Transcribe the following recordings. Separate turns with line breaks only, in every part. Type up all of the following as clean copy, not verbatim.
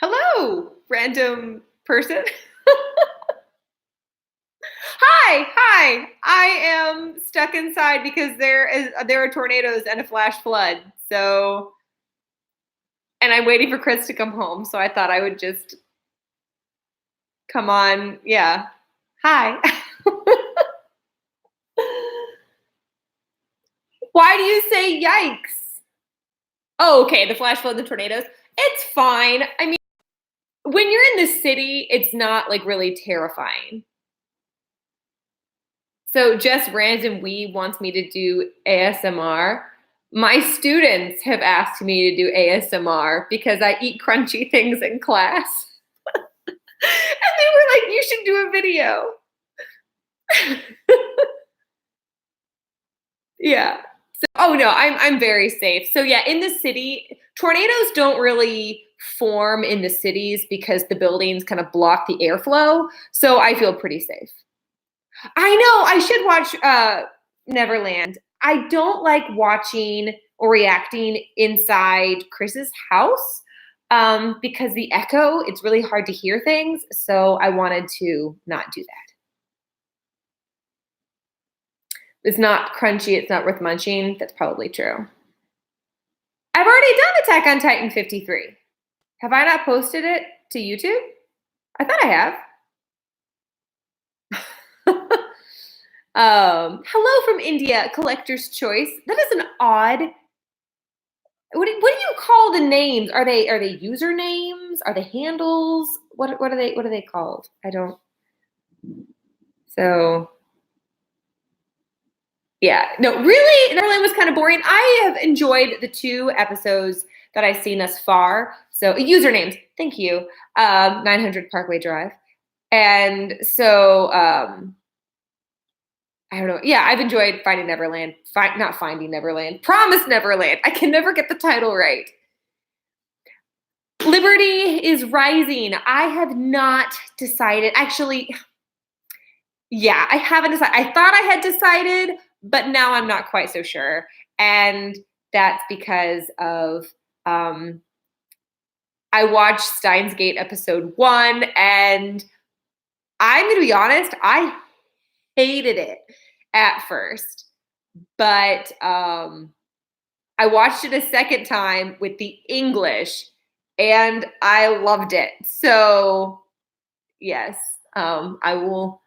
Hello, random person. Hi. I am stuck inside because there are tornadoes and a flash flood. So, and I'm waiting for Chris to come home. So I thought I would just come on. Yeah. Hi. Why do you say yikes? Oh, okay. The flash flood, the tornadoes. It's fine. I mean, when you're in the city, it's not like really terrifying. So Jess Random Wee wants me to do ASMR. My students have asked me to do ASMR because I eat crunchy things in class. And they were like, you should do a video. Yeah. So, oh no, I'm very safe. So yeah, in the city, tornadoes don't really form in the cities because the buildings kind of block the airflow. So I feel pretty safe. I know. I should watch Neverland. I don't like watching or reacting inside Chris's house because the echo, it's really hard to hear things. So I wanted to not do that. It's not crunchy. It's not worth munching. That's probably true. I've already done Attack on Titan 53. Have I not posted it to YouTube? I thought I have. Hello from India, Collector's Choice. That is an odd. What do you call the names? Are they usernames? Are they handles? What are they called? I don't. So yeah, no, really, Neverland was kind of boring. I have enjoyed the 2 episodes that I've seen thus far. So usernames, thank you. 900 Parkway Drive, and so I don't know. Yeah, I've enjoyed Finding Neverland. Not Finding Neverland. Promise Neverland. I can never get the title right. Liberty is Rising. I have not decided. Actually, yeah, I haven't decided. I thought I had decided, but now I'm not quite so sure. And that's because of I watched Steins Gate episode 1, and I'm going to be honest, I hated it at first. But I watched it a second time with the English, and I loved it. So yes, I will.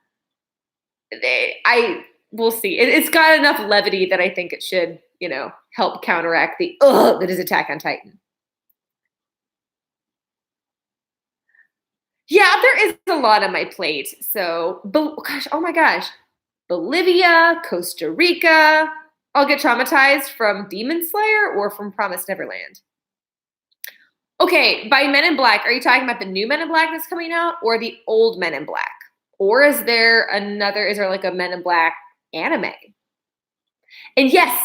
I will see. It's got enough levity that I think it should, help counteract the that is Attack on Titan. Yeah, there is a lot on my plate. So, but gosh, oh my gosh, Bolivia, Costa Rica. I'll get traumatized from Demon Slayer or from Promised Neverland. Okay, by Men in Black, are you talking about the new Men in Black that's coming out or the old Men in Black? Or is there like a Men in Black anime? And yes,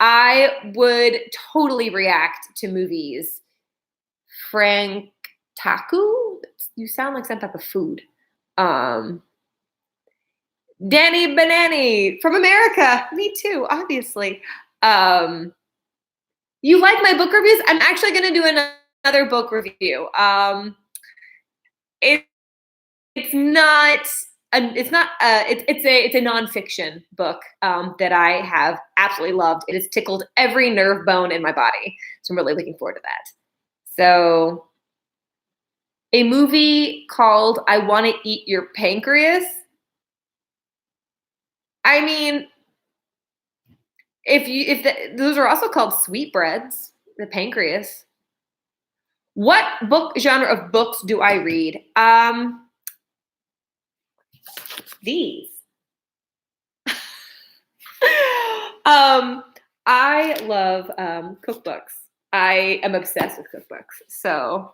I would totally react to movies. Frank Taku? You sound like some type of food. Danny Banani from America. Me too, obviously. You like my book reviews? I'm actually going to do another book review. It's a nonfiction book that I have absolutely loved. It has tickled every nerve bone in my body. So I'm really looking forward to that. So a movie called I Want to Eat Your Pancreas. I mean, those are also called sweetbreads, the pancreas. What book genre of books do I read? These. I love cookbooks. I am obsessed with cookbooks. So,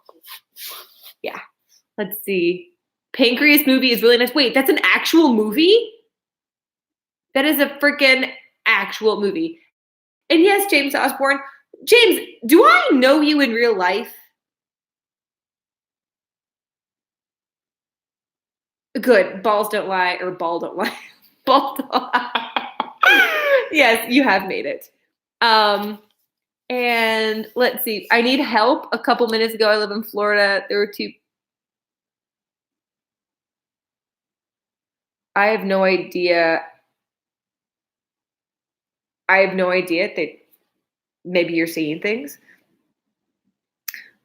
yeah. Let's see. Pancreas movie is really nice. Wait, that's an actual movie? That is a freaking actual movie. And yes, James Osborne. James, do I know you in real life? Good. Balls don't lie, or ball don't lie. Ball don't lie. Yes, you have made it. And let's see. I need help. A couple minutes ago, I live in Florida. There were two. I have no idea. I have no idea that maybe you're seeing things.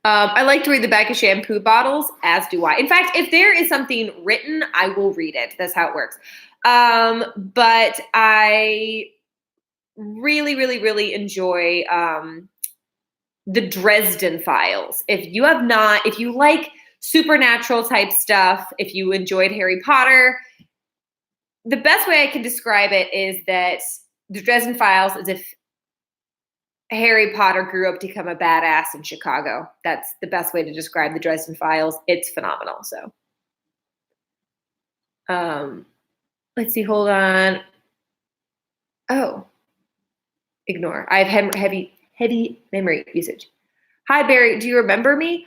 I like to read the back of shampoo bottles, as do I. In fact, if there is something written, I will read it. That's how it works. But I really, really, really enjoy the Dresden Files. If you like supernatural type stuff, if you enjoyed Harry Potter, the best way I can describe it is that the Dresden Files is if Harry Potter grew up to become a badass in Chicago. That's the best way to describe the Dresden Files. It's phenomenal. So, let's see. Hold on. Oh, ignore. I have heavy memory usage. Hi, Barry. Do you remember me?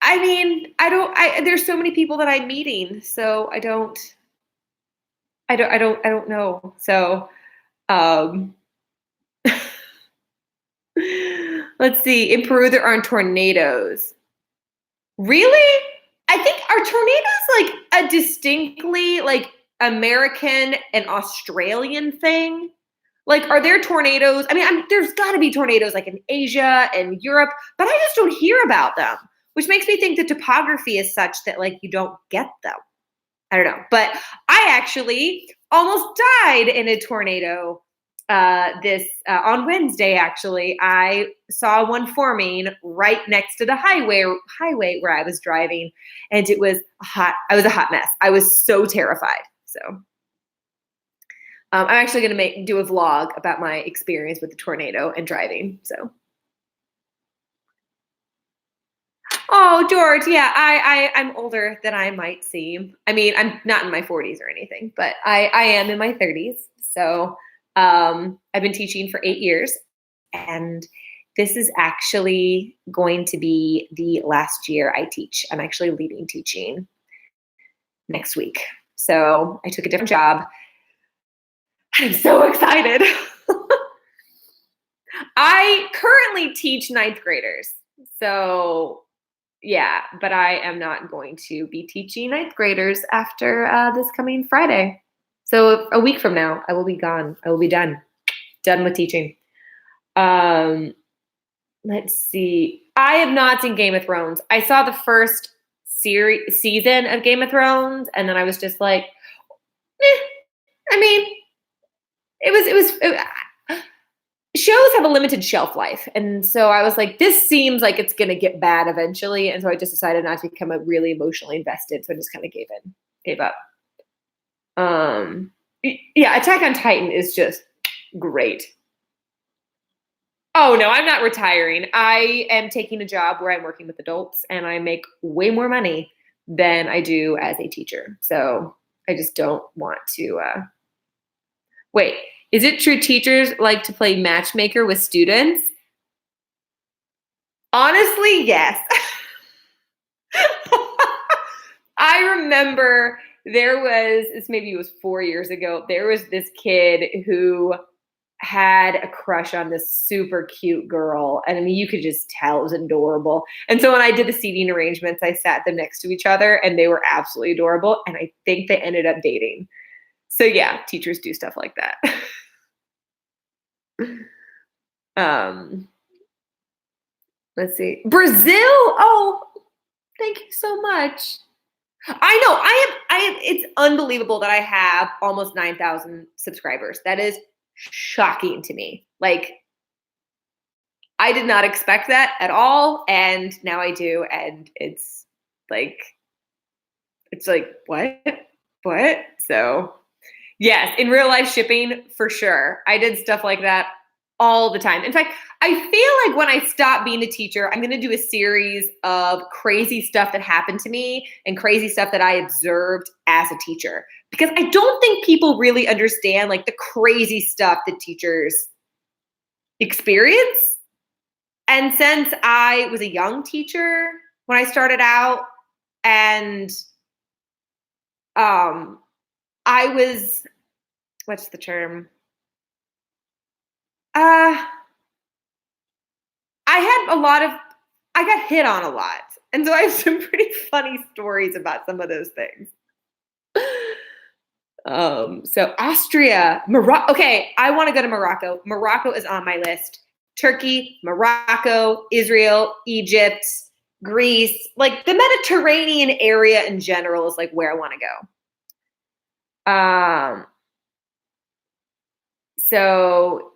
I mean, I don't. There's so many people that I'm meeting, so I don't know. So, um, let's see. In Peru, there aren't tornadoes. Really? I think are tornadoes like a distinctly like American and Australian thing? Like, are there tornadoes? I mean, there's got to be tornadoes like in Asia and Europe, but I just don't hear about them, which makes me think the topography is such that like you don't get them. I don't know, but I actually almost died in a tornado this on Wednesday. Actually, I saw one forming right next to the highway where I was driving, and it was hot. I was a hot mess. I was so terrified. So I'm actually going to do a vlog about my experience with the tornado and driving. So. Oh, George, yeah, I'm older than I might seem. I mean, I'm not in my 40s or anything, but I am in my 30s. So I've been teaching for 8 years, and this is actually going to be the last year I teach. I'm actually leaving teaching next week. So I took a different job. I'm so excited. I currently teach ninth graders. So yeah, but I am not going to be teaching ninth graders after this coming Friday. So a week from now, I will be gone. I will be done with teaching. Let's see. I have not seen Game of Thrones. I saw the first season of Game of Thrones, and then I was just like, I mean, shows have a limited shelf life. And so I was like, this seems like it's going to get bad eventually. And so I just decided not to become really emotionally invested. So I just kind of gave up. Yeah, Attack on Titan is just great. Oh no, I'm not retiring. I am taking a job where I'm working with adults and I make way more money than I do as a teacher. So I just don't want to, wait. Is it true teachers like to play matchmaker with students? Honestly, yes. I remember maybe it was 4 years ago, there was this kid who had a crush on this super cute girl. And I mean, you could just tell it was adorable. And so when I did the seating arrangements, I sat them next to each other and they were absolutely adorable. And I think they ended up dating. So yeah, teachers do stuff like that. Let's see. Brazil. Oh, thank you so much. I know. I have it's unbelievable that I have almost 9,000 subscribers. That is shocking to me. Like I did not expect that at all, and now I do, and it's like what? What? So yes, in real life shipping, for sure. I did stuff like that all the time. In fact, I feel like when I stop being a teacher, I'm going to do a series of crazy stuff that happened to me and crazy stuff that I observed as a teacher. Because I don't think people really understand like the crazy stuff that teachers experience. And since I was a young teacher when I started out, and I was, what's the term? I got hit on a lot. And so I have some pretty funny stories about some of those things. So Austria, Morocco. Okay, I want to go to Morocco. Morocco is on my list. Turkey, Morocco, Israel, Egypt, Greece, like the Mediterranean area in general is like where I want to go. So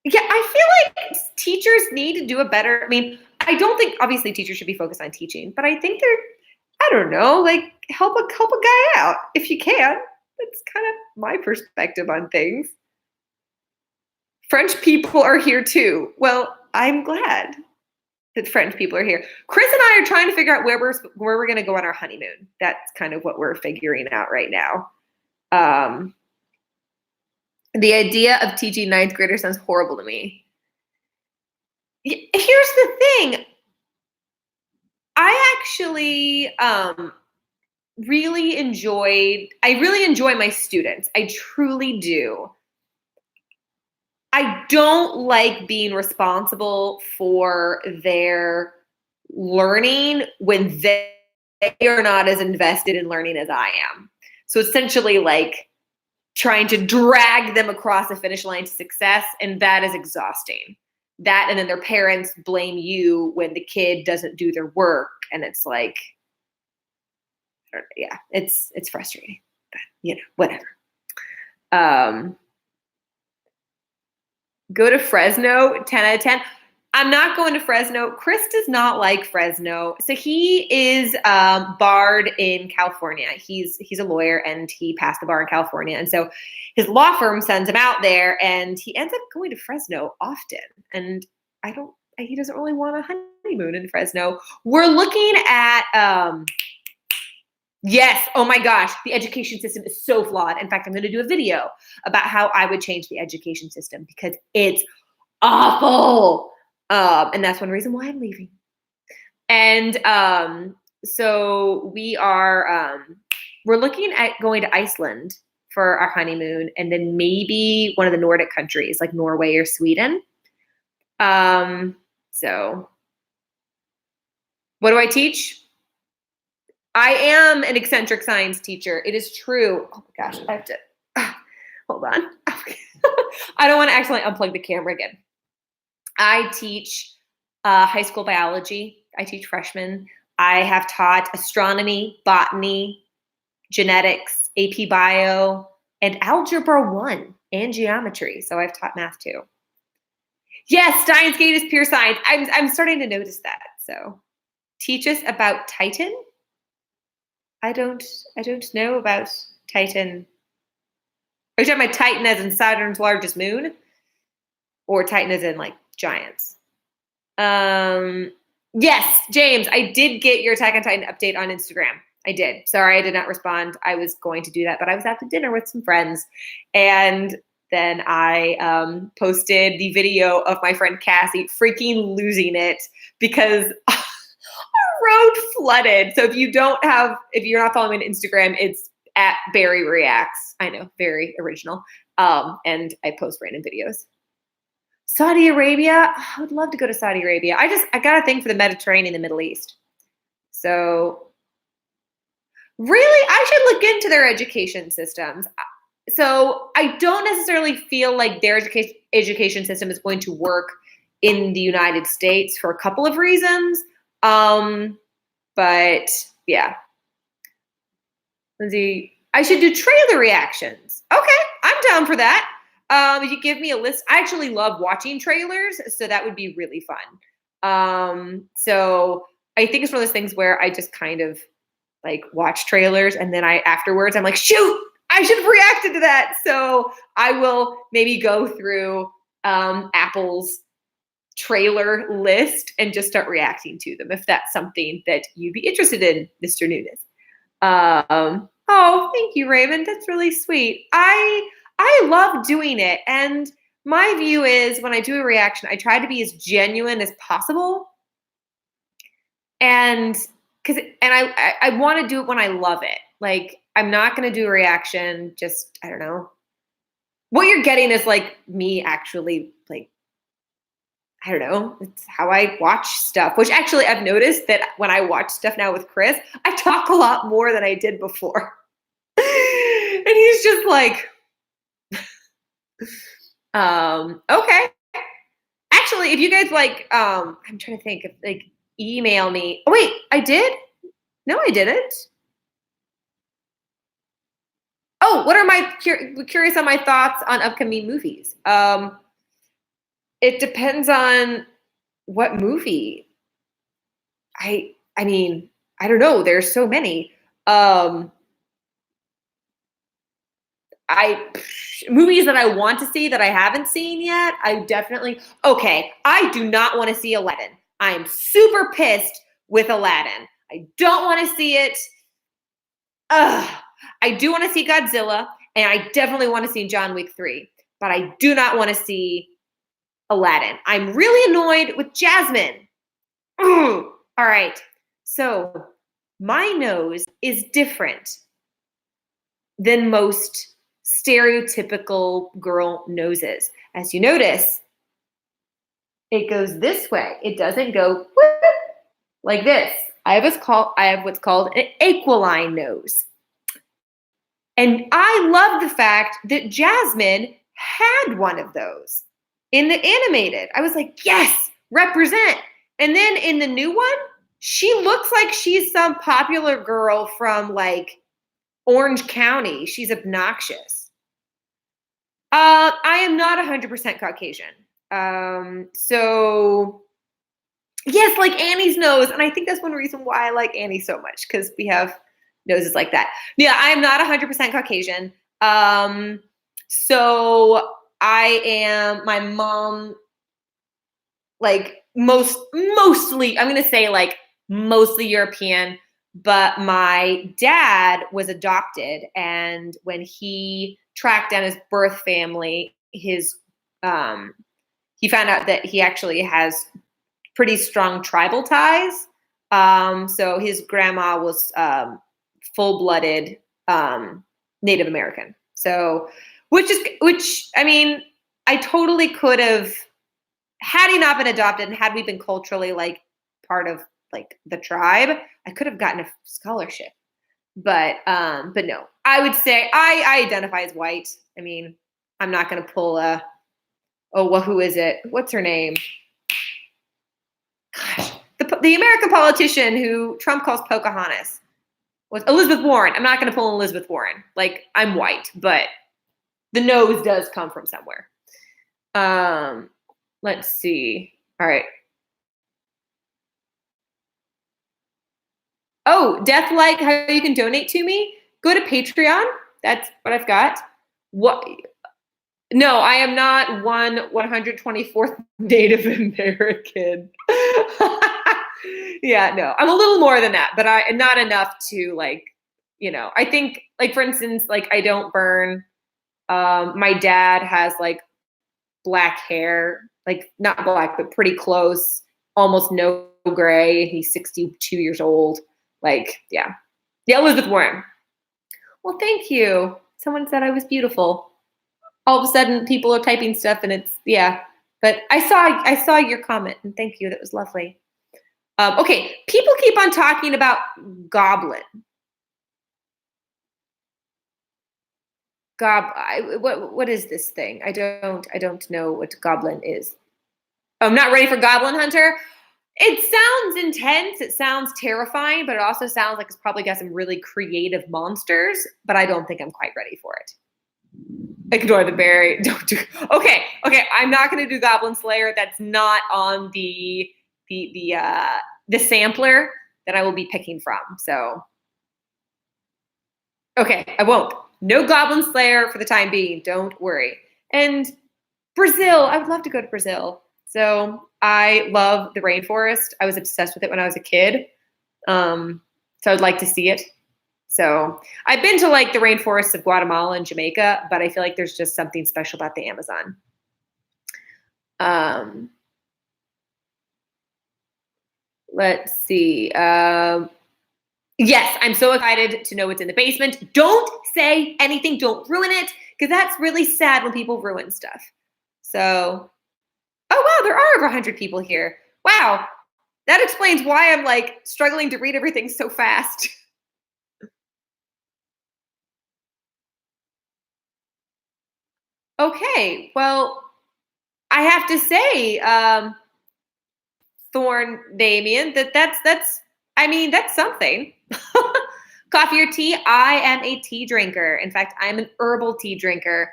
yeah, I feel like teachers need to do a better. I mean, I don't think obviously teachers should be focused on teaching, but I think I don't know, like help a guy out if you can. That's kind of my perspective on things. French people are here too. Well, I'm glad that French people are here. Chris and I are trying to figure out where we're going to go on our honeymoon. That's kind of what we're figuring out right now. The idea of teaching ninth graders sounds horrible to me. Here's the thing. I actually really enjoy my students. I truly do. I don't like being responsible for their learning when they are not as invested in learning as I am. So essentially like trying to drag them across the finish line to success, and that is exhausting. That, and then their parents blame you when the kid doesn't do their work, and it's like, yeah, it's frustrating, but whatever. Go to Fresno, 10 out of 10. I'm not going to Fresno. Chris does not like Fresno. So he is barred in California. He's a lawyer and he passed the bar in California. And so his law firm sends him out there and he ends up going to Fresno often. And he doesn't really want a honeymoon in Fresno. We're looking at, yes, oh my gosh, the education system is so flawed. In fact, I'm going to do a video about how I would change the education system because it's awful. And that's one reason why I'm leaving. And so we're looking at going to Iceland for our honeymoon and then maybe one of the Nordic countries like Norway or Sweden. So what do I teach? I am an eccentric science teacher. It is true. Oh my gosh, I have to, hold on. I don't want to accidentally unplug the camera again. I teach high school biology. I teach freshmen. I have taught astronomy, botany, genetics, AP bio, and algebra 1 and geometry. So I've taught math too. Yes, Steins Gate is pure science. I'm starting to notice that. So teach us about Titan. I don't know about Titan. Are you talking about Titan as in Saturn's largest moon? Or Titan as in like giants? Yes, James, I did get your Attack on Titan update on Instagram. I did. Sorry, I did not respond. I was going to do that, but I was out to dinner with some friends. And then I posted the video of my friend Cassie freaking losing it because road flooded. So if you're not following me on Instagram, it's at Barry Reacts. I know, very original. And I post random videos. Saudi Arabia. I would love to go to Saudi Arabia. I got a thing for the Mediterranean and the Middle East. So really, I should look into their education systems. So I don't necessarily feel like their education system is going to work in the United States for a couple of reasons. But yeah. Lindsay, I should do trailer reactions. Okay, I'm down for that. If you give me a list, I actually love watching trailers, so that would be really fun. So I think it's one of those things where I just kind of like watch trailers and then afterwards I'm like, shoot, I should have reacted to that. So I will maybe go through Apple's trailer list and just start reacting to them if that's something that you'd be interested in, Mr. Nunes. Oh, thank you, Raymond. That's really sweet. I love doing it. And my view is when I do a reaction, I try to be as genuine as possible. And I want to do it when I love it. Like, I'm not going to do a reaction just, I don't know. What you're getting is like me actually like I don't know. It's how I watch stuff, which actually I've noticed that when I watch stuff now with Chris, I talk a lot more than I did before. And he's just like, okay. Actually, if you guys like, I'm trying to think of like email me. Oh wait, I did? No, I didn't. Oh, what are my curious on my thoughts on upcoming movies? It depends on what movie. I mean, I don't know. There's so many. Um, I movies that I want to see that I haven't seen yet. I definitely okay. I do not want to see Aladdin. I am super pissed with Aladdin. I don't want to see it. Ugh. I do want to see Godzilla, and I definitely want to see John Wick 3, but I do not want to see Aladdin. I'm really annoyed with Jasmine. Ugh. All right. So my nose is different than most stereotypical girl noses. As you notice, it goes this way. It doesn't go whoop, like this. I have what's called an aquiline nose. And I love the fact that Jasmine had one of those in the animated. I was like, yes, represent. And then in the new one, she looks like she's some popular girl from like Orange County. She's obnoxious. I am not 100% Caucasian. So yes, like Annie's nose. And I think that's one reason why I like Annie so much, because we have noses like that. Yeah, I am not 100% Caucasian. So my mom, like mostly, I'm going to say like mostly European, but my dad was adopted. And when he tracked down his birth family, he found out that he actually has pretty strong tribal ties. So his grandma was full-blooded Native American. So, which I mean, I totally could have, had he not been adopted and had we been culturally like part of like the tribe, I could have gotten a scholarship. But no, I would say I identify as white. I mean, I'm not going to pull who is it? What's her name? Gosh, the American politician who Trump calls Pocahontas was Elizabeth Warren. I'm not going to pull Elizabeth Warren. Like, I'm white, but the nose does come from somewhere. Let's see. All right. Oh, Deathlike, how you can donate to me? Go to Patreon. That's what I've got. What? No, I am not 124th Native American. Yeah, no, I'm a little more than that, but not enough to like, I think like, for instance, like I don't burn. My dad has like black hair, like not black, but pretty close, almost no gray. He's 62 years old. Like, yeah, Elizabeth Warren. Well, thank you. Someone said I was beautiful. All of a sudden people are typing stuff and it's, yeah, but I saw your comment and thank you. That was lovely. Okay. People keep on talking about Goblin. What is this thing? I don't know what Goblin is. I'm not ready for Goblin Hunter. It sounds intense. It sounds terrifying, but it also sounds like it's probably got some really creative monsters, but I don't think I'm quite ready for it. Ignore the berry. Don't do. Okay. I'm not going to do Goblin Slayer. That's not on the sampler that I will be picking from. So, okay, I won't. No Goblin Slayer for the time being. Don't worry. And Brazil. I would love to go to Brazil. So I love the rainforest. I was obsessed with it when I was a kid. So I'd like to see it. So I've been to like the rainforests of Guatemala and Jamaica, but I feel like there's just something special about the Amazon. Let's see. Yes, I'm so excited to know what's in the basement. Don't say anything. Don't ruin it, because that's really sad when people ruin stuff. So, oh, Oh, wow, there are over 100 people here. Wow. That explains why I'm like struggling to read everything so fast. Okay. Well, I have to say, Thorn Damien, that's I mean, that's something. Coffee or tea? I am a tea drinker. In fact, I'm an herbal tea drinker.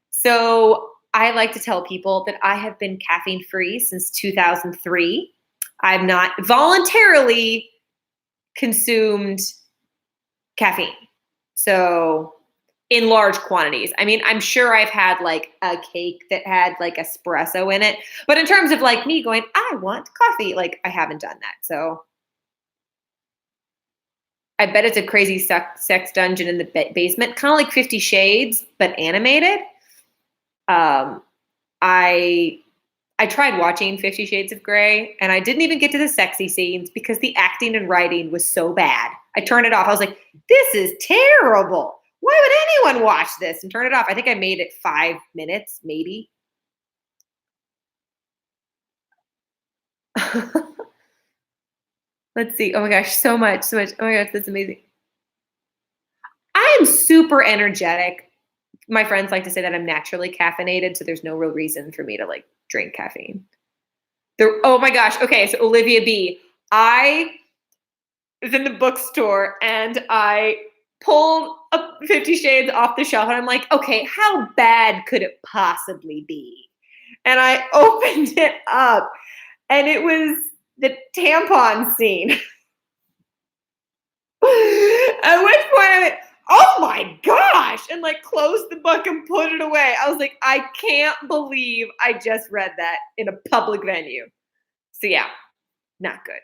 So I like to tell people that I have been caffeine free since 2003. I've not voluntarily consumed caffeine. So in large quantities. I mean, I'm sure I've had like a cake that had like espresso in it, but in terms of like me going, I want coffee, like I haven't done that. So I bet it's a crazy sex dungeon in the basement, kind of like 50 Shades, but animated. Um, I I tried watching 50 Shades of Grey and I didn't even get to the sexy scenes because the acting and writing was so bad. I turned it off. I was like, this is terrible. Why would anyone watch this? And turn it off. I think I made it 5 minutes, maybe. Let's see. Oh my gosh, so much, so much. Oh my gosh, that's amazing. I am super energetic. My friends like to say that I'm naturally caffeinated, so there's no real reason for me to like drink caffeine. Oh my gosh. Okay, so Olivia B. I was in the bookstore and I pulled a 50 Shades off the shelf and I'm like, okay, how bad could it possibly be? And I opened it up and it was the tampon scene. At which point I went, oh my gosh, and like closed the book and put it away. I was like, I can't believe I just read that in a public venue. So yeah, not good.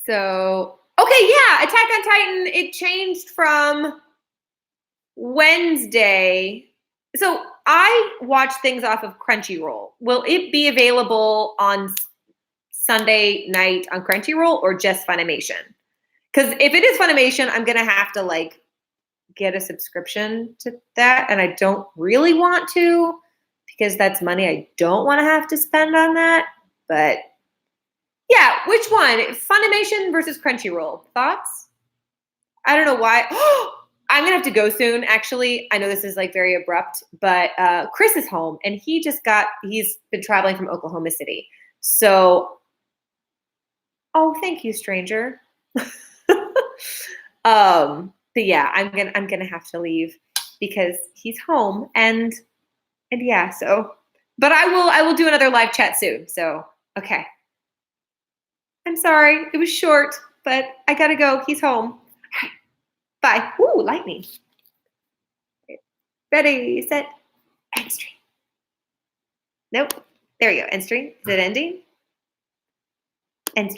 So, okay, yeah, Attack on Titan, it changed from Wednesday. So I watch things off of Crunchyroll. Will it be available on Sunday night on Crunchyroll or just Funimation? Because if it is Funimation, I'm gonna have to like get a subscription to that, and I don't really want to because that's money I don't want to have to spend on that. But yeah, which one? Funimation versus Crunchyroll. Thoughts? I don't know why. I'm gonna have to go soon. Actually, I know this is like very abrupt, but Chris is home, and he's been traveling from Oklahoma City. So, oh, thank you, stranger. But yeah, I'm gonna have to leave because he's home, and yeah. So, but I will do another live chat soon. So, okay. I'm sorry, it was short, but I gotta go. He's home. Bye. Ooh, lightning. Ready, set, end stream. Nope. There we go. End stream. Is it ending? End stream.